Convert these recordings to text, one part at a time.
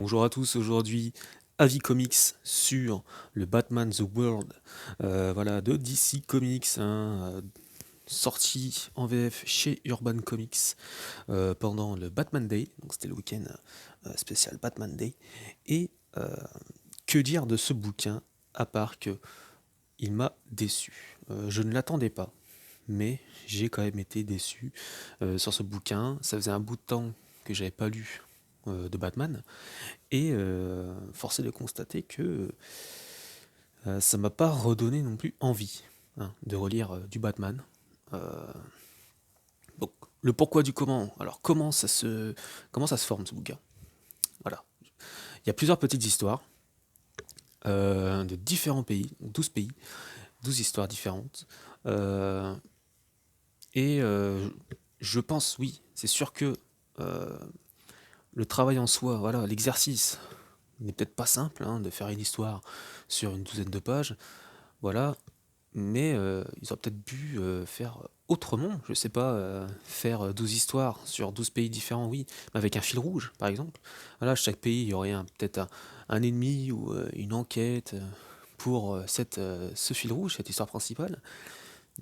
Bonjour à tous, aujourd'hui avis comics sur le Batman The World voilà, de DC Comics, sorti en VF chez Urban Comics pendant le Batman Day, donc c'était le week-end spécial Batman Day. Et que dire de ce bouquin à part que il m'a déçu. Je ne l'attendais pas, mais j'ai quand même été déçu sur ce bouquin. Ça faisait un bout de temps que j'avais pas lu de Batman. Et force est de constater que ça m'a pas redonné non plus envie de relire du Batman. Euh, donc, le pourquoi du comment. Alors, comment ça se forme ce bouquin? Voilà. Il y a plusieurs petites histoires de différents pays, 12 pays, 12 histoires différentes. Euh, et je pense, oui, c'est sûr que euh, le travail en soi, voilà, l'exercice n'est peut-être pas simple de faire une histoire sur une douzaine de pages. Voilà, mais ils auraient peut-être pu faire autrement, je sais pas, faire 12 histoires sur 12 pays différents, oui, mais avec un fil rouge, par exemple. Voilà, chaque pays, il y aurait peut-être un ennemi ou une enquête pour ce fil rouge, cette histoire principale.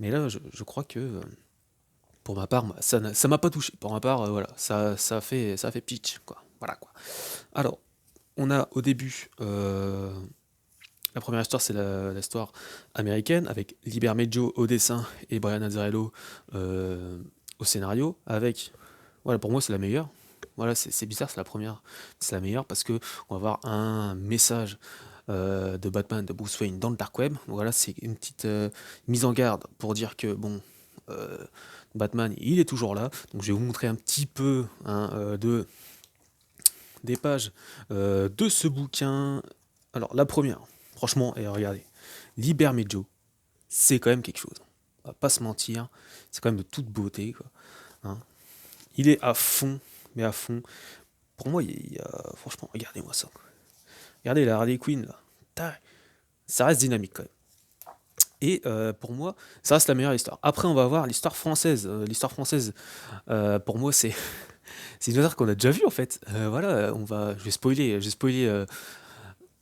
Mais là, je crois que, pour ma part, ça m'a pas touché. Pour ma part, voilà, ça a fait pitch, quoi. Voilà, quoi. Alors, on a au début la première histoire, c'est l'histoire américaine, avec Liber Meggio au dessin et Brian Azzarello euh, au scénario, avec, voilà, pour moi c'est la meilleure. Voilà, c'est bizarre, c'est la première, c'est la meilleure parce que on va avoir un message de Batman, de Bruce Wayne dans le dark web. Donc voilà, c'est une petite mise en garde pour dire que bon, euh, Batman, il est toujours là. Donc je vais vous montrer un petit peu des pages de ce bouquin. Alors la première, franchement, et regardez, Liber Meggio, c'est quand même quelque chose. On va pas se mentir, c'est quand même de toute beauté, quoi. Hein. Il est à fond, mais à fond. Pour moi, franchement, regardez-moi ça. Regardez la Harley Quinn, là. Ça reste dynamique, quand même. Et pour moi, ça reste la meilleure histoire. Après, on va voir l'histoire française. L'histoire française, pour moi, c'est une histoire qu'on a déjà vue, en fait. Voilà, je vais spoiler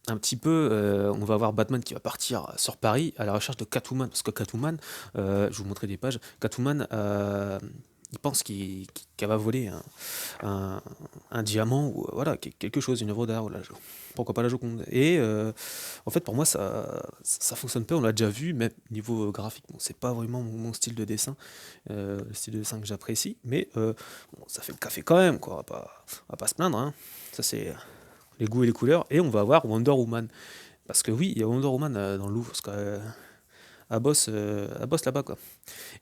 un petit peu, on va voir Batman qui va partir sur Paris à la recherche de Catwoman, parce que Catwoman, je vous montrer des pages, Catwoman, il pense qu'elle va voler un, un diamant ou voilà, quelque chose, une œuvre d'art, pourquoi pas la Joconde. Et en fait, pour moi, ça fonctionne pas, on l'a déjà vu, même niveau graphique, bon, c'est pas vraiment mon style de dessin, le style de dessin que j'apprécie, mais bon, ça fait le café quand même, quoi, on va pas se plaindre, hein. Ça c'est les goûts et les couleurs, et on va avoir Wonder Woman. Parce que oui, il y a Wonder Woman dans le Louvre, parce qu'elle elle bosse là-bas, quoi.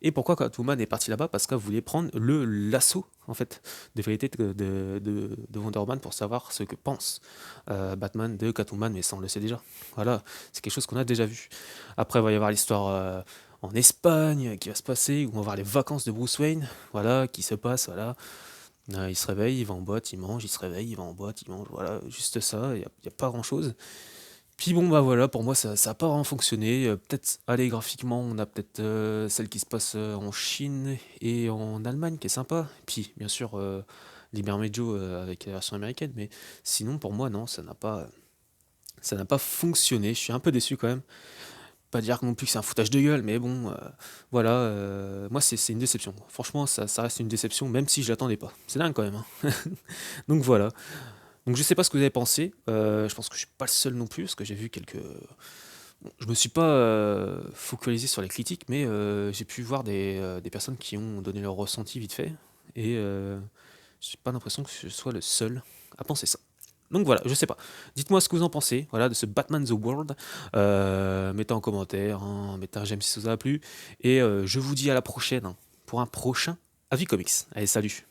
Et pourquoi Catwoman est partie là-bas? Parce qu'elle voulait prendre le l'assaut, en fait, de vérité de Wonder Woman pour savoir ce que pense Batman de Catwoman, mais ça on le sait déjà. Voilà, c'est quelque chose qu'on a déjà vu. Après, il va y avoir l'histoire en Espagne qui va se passer, où on va voir les vacances de Bruce Wayne, voilà, qui se passent, voilà. Il se réveille, il va en boîte, il mange, il se réveille, il va en boîte, il mange, voilà, juste ça, y a pas grand-chose. Puis bon, bah voilà, pour moi, ça a pas vraiment fonctionné. Peut-être, allez, graphiquement, on a peut-être celle qui se passe en Chine et en Allemagne, qui est sympa. Puis, bien sûr, Liber Meggio avec la version américaine, mais sinon, pour moi, non, ça n'a pas fonctionné. Je suis un peu déçu quand même. Pas dire non plus que c'est un foutage de gueule, mais bon, voilà, moi, c'est une déception. Franchement, ça reste une déception, même si je l'attendais pas. C'est dingue quand même, hein. Donc voilà. Donc je sais pas ce que vous avez pensé. Je pense que je suis pas le seul non plus, parce que j'ai vu quelques. Bon, je me suis pas focalisé sur les critiques, mais j'ai pu voir des personnes qui ont donné leur ressenti vite fait, et j'ai pas l'impression que je sois le seul à penser ça. Donc voilà, je sais pas. Dites-moi ce que vous en pensez, voilà, de ce Batman The World. Mettez en commentaire, mettez un j'aime si ça vous a plu, et je vous dis à la prochaine pour un prochain avis comics. Allez, salut.